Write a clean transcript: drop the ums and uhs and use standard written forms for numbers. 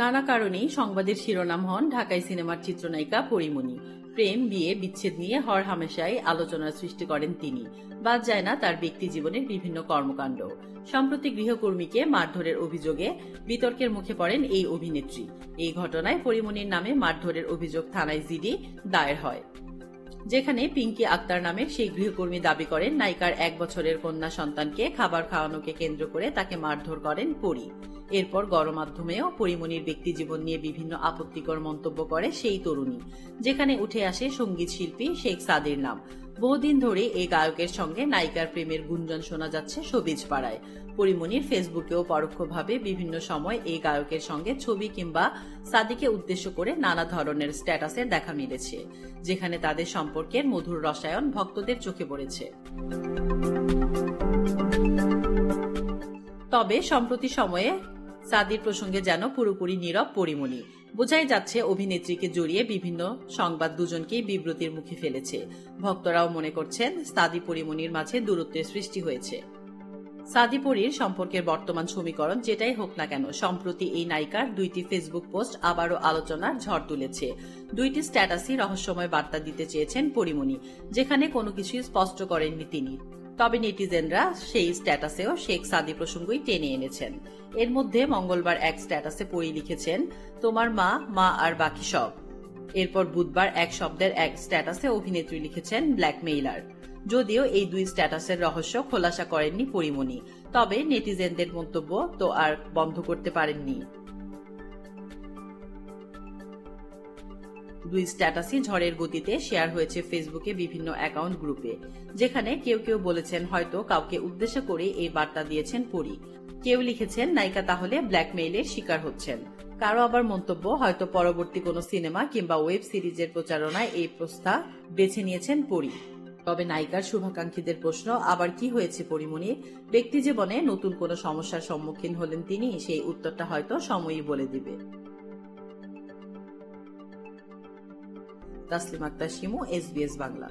নানা কারণেই সংবাদের শিরোনাম হন ঢাকাই সিনেমার চিত্রনায়িকা পরীমনি। প্রেম, বিয়ে, বিচ্ছেদ নিয়ে হরহামেশাই আলোচনার সৃষ্টি করেন তিনি। বাদ যায় না তার ব্যক্তি জীবনের বিভিন্ন কর্মকাণ্ড। সম্প্রতি গৃহকর্মীকে মারধরের অভিযোগে বিতর্কের মুখে পড়েন এই অভিনেত্রী। এই ঘটনায় পরীমনির নামে মারধরের অভিযোগ থানায় জিডি দায়ের হয়, যেখানে পিঙ্কি আক্তার নামের সেই গৃহকর্মী দাবি করেন নায়িকার 1 বছরের কন্যা সন্তানকে খাবার খাওয়ানোকে কেন্দ্র করে তাকে মারধর করেন পরী। এরপর গণমাধ্যমেও পরীমনির ব্যক্তিজীবন নিয়ে বিভিন্ন আপত্তিকর মন্তব্য করে সেই তরুণী, যেখানে উঠে আসে সঙ্গীত শিল্পী শেখ সাদির নাম। বহুদিন ধরে এই গায়কের সঙ্গে নায়িকার প্রেমের গুঞ্জন শোনা যাচ্ছে শোবিজ পাড়ায়। পরীমনির ফেসবুকেও পরোক্ষভাবে বিভিন্ন সময় এই গায়কের সঙ্গে ছবি কিংবা সাদিকে উদ্দেশ্য করে নানা ধরনের স্ট্যাটাসের দেখা মিলেছে, যেখানে তাদের সম্পর্কের মধুর রসায়ন ভক্তদের চোখে পড়েছে। তবে সম্প্রতি সময়ে সাদির প্রসঙ্গে যেন পুরোপুরি নীরব পরীমনি। বোঝাই যাচ্ছে অভিনেত্রীকে জড়িয়ে বিভিন্ন সংবাদ দুজনকেই বিব্রতির মুখে ফেলেছে। ভক্তরাও মনে করছেন সাদি পরীমনির মাঝে দূরত্বের সৃষ্টি হয়েছে। সাদি পরীর সম্পর্কের বর্তমান সমীকরণ যেটাই হোক না কেন, সম্প্রতি এই নায়িকার 2টি ফেসবুক পোস্ট আবারও আলোচনার ঝড় তুলেছে। 2টি স্ট্যাটাসই রহস্যময় বার্তা দিতে চেয়েছেন পরীমনি, যেখানে কোনো কিছুই স্পষ্ট করেননি তিনি। তবে নেটিজেনরা সেই স্ট্যাটাসেও শেখ সাদি প্রসঙ্গই টেনে এনেছেন। এর মধ্যে মঙ্গলবার এক স্ট্যাটাসে পরী লিখেছেন, তোমার মা আর বাকি সব। এরপর বুধবার এক শব্দের এক স্ট্যাটাসে অভিনেত্রী লিখেছেন ব্ল্যাকমেইলার। যদিও এই 2 স্ট্যাটাসের রহস্য খোলাসা করেননি পরীমনি, তবে নেটিজেনদের মন্তব্য তো আর বন্ধ করতে পারেননি। 2 স্ট্যাটাসই ঝড়ের গতিতে শেয়ার হয়েছে ফেসবুকে বিভিন্ন অ্যাকাউন্ট গ্রুপে, যেখানে কেউ কেউ বলেছেন হয়তো কাউকে উদ্দেশ্য করে এই বার্তা দিয়েছেন পরী। কেউ লিখেছেন নায়িকা তাহলে ব্ল্যাকমেইলের শিকার হচ্ছেন। কারো আবার মন্তব্য, হয়তো পরবর্তী কোনো সিনেমা কিংবা ওয়েব সিরিজের প্রচারণায় এই প্রস্তাব বেছে নিয়েছেন পরী। তবে নায়িকার শুভাকাঙ্ক্ষীদের প্রশ্ন, আবার কি হয়েছে পরীমনির? ব্যক্তিজীবনে নতুন কোনো সমস্যার সম্মুখীন হলেন তিনি? সেই উত্তরটা হয়তো সময়ই বলে দিবে। তাসলিমা আক্তার শিমু, SBS বাংলা।